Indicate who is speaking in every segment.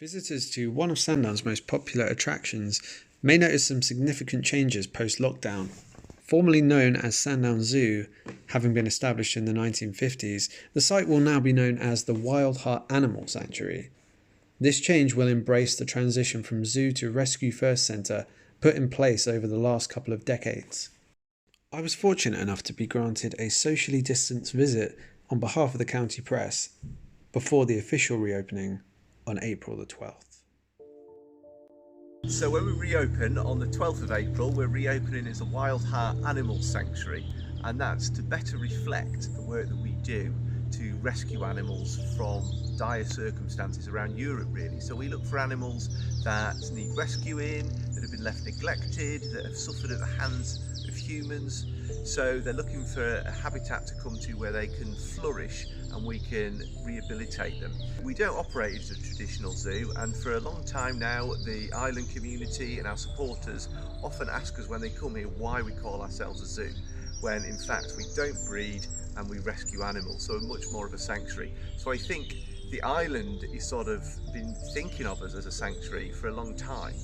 Speaker 1: Visitors to one of Sandown's most popular attractions may notice some significant changes post-lockdown. Formerly known as Sandown Zoo, having been established in the 1950s, the site will now be known as the Wildheart Animal Sanctuary. This change will embrace the transition from zoo to rescue first centre put in place over the last couple of decades. I was fortunate enough to be granted a socially distanced visit on behalf of the county press before the official reopening on April the 12th.
Speaker 2: So when we reopen on the 12th of April, we're reopening as a Wildheart Animal Sanctuary, and that's to better reflect the work that we do to rescue animals from dire circumstances around Europe really. So we look for animals that need rescuing, that have been left neglected, that have suffered at the hands of humans. So they're looking for a habitat to come to where they can flourish and we can rehabilitate them. We don't operate as a traditional zoo, and for a long time now the island community and our supporters often ask us when they come here why we call ourselves a zoo, when in fact we don't breed and we rescue animals, so much more of a sanctuary. So I think the island is sort of been thinking of us as a sanctuary for a long time,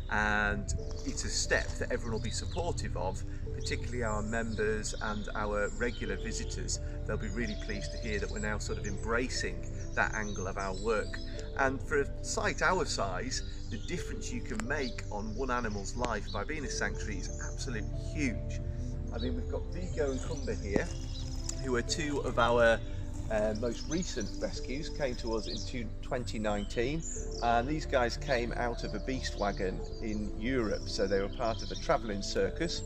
Speaker 2: and it's a step that everyone will be supportive of, particularly our members and our regular visitors. They'll be really pleased to hear that we're now sort of embracing that angle of our work. And for a site our size, the difference you can make on one animal's life by being a sanctuary is absolutely huge. I mean, we've got Vigo and Cumber here, who are two of our most recent rescues, came to us in 2019, and these guys came out of a beast wagon in Europe, so they were part of a travelling circus,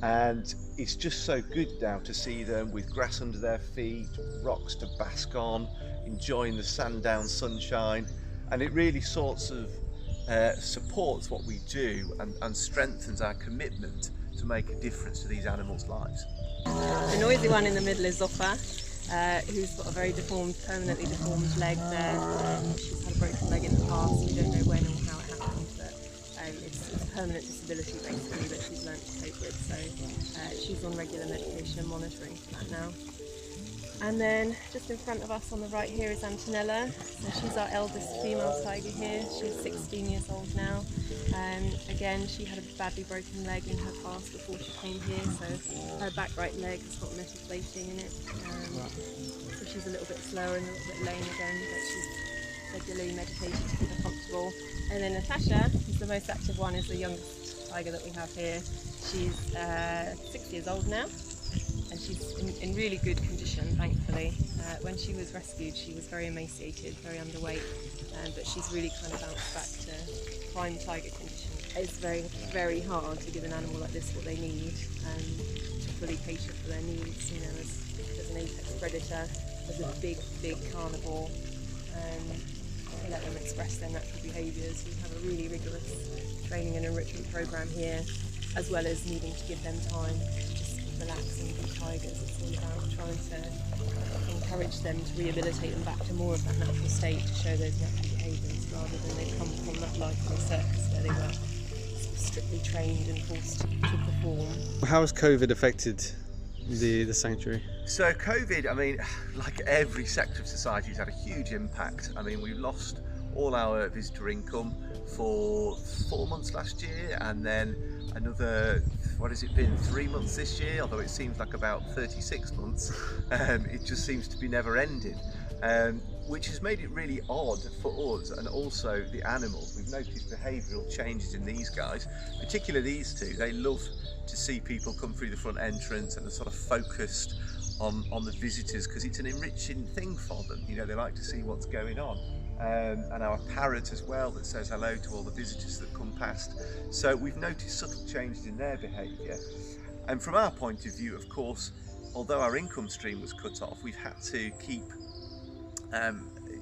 Speaker 2: and it's just so good now to see them with grass under their feet, rocks to bask on, enjoying the Sandown sunshine, and it really sorts of supports what we do and strengthens our commitment to make a difference to these animals' lives.
Speaker 3: The noisy one in the middle is Zoffa, who's got a very permanently deformed leg there. She's had a broken leg in the past. We don't know when or how it happened, but it's a permanent disability basically that she's learnt to cope with. So she's on regular medication and monitoring for that now. And then just in front of us on the right here is Antonella. So she's our eldest female tiger here. She's 16 years old now. Again, she had a badly broken leg in her past before she came here, so her back right leg has got metal plating in it. So she's a little bit slower and a little bit lame again, but she's regularly medicated to keep her comfortable. And then Natasha, who's the most active one, is the youngest tiger that we have here. She's 6 years old now, and she's in really good condition, thankfully. When she was rescued, she was very emaciated, very underweight, but she's really kind of bounced back to prime tiger condition. It's very, very hard to give an animal like this what they need to fully cater for their needs. You know, as an apex predator, as a big carnivore, to let them express their natural behaviours. We have a really rigorous training and enrichment programme here, as well as needing to give them time to just relax and be tigers. It's all about trying to encourage them to rehabilitate them back to more of that natural state, to show those natural behaviours, rather than they come from that life in a circus where they were strictly trained and forced to perform.
Speaker 1: How has COVID affected the sanctuary?
Speaker 2: So COVID, I mean, like every sector of society, has had a huge impact. I mean, we lost all our visitor income for 4 months last year, and then another, what has it been, 3 months this year, although it seems like about 36 months. It just seems to be never ending, which has made it really odd for us and also the animals. We've noticed behavioural changes in these guys, particularly these two. They love to see people come through the front entrance and are sort of focused on the visitors, because it's an enriching thing for them. You know, they like to see what's going on. And our parrot as well, that says hello to all the visitors that come past. So we've noticed subtle changes in their behaviour. And from our point of view, of course, although our income stream was cut off, we've had to keep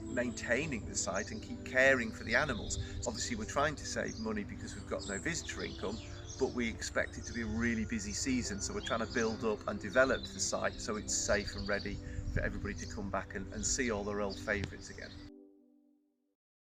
Speaker 2: maintaining the site and keep caring for the animals. Obviously we're trying to save money because we've got no visitor income, but we expect it to be a really busy season, so we're trying to build up and develop the site so it's safe and ready for everybody to come back and see all their old favourites again.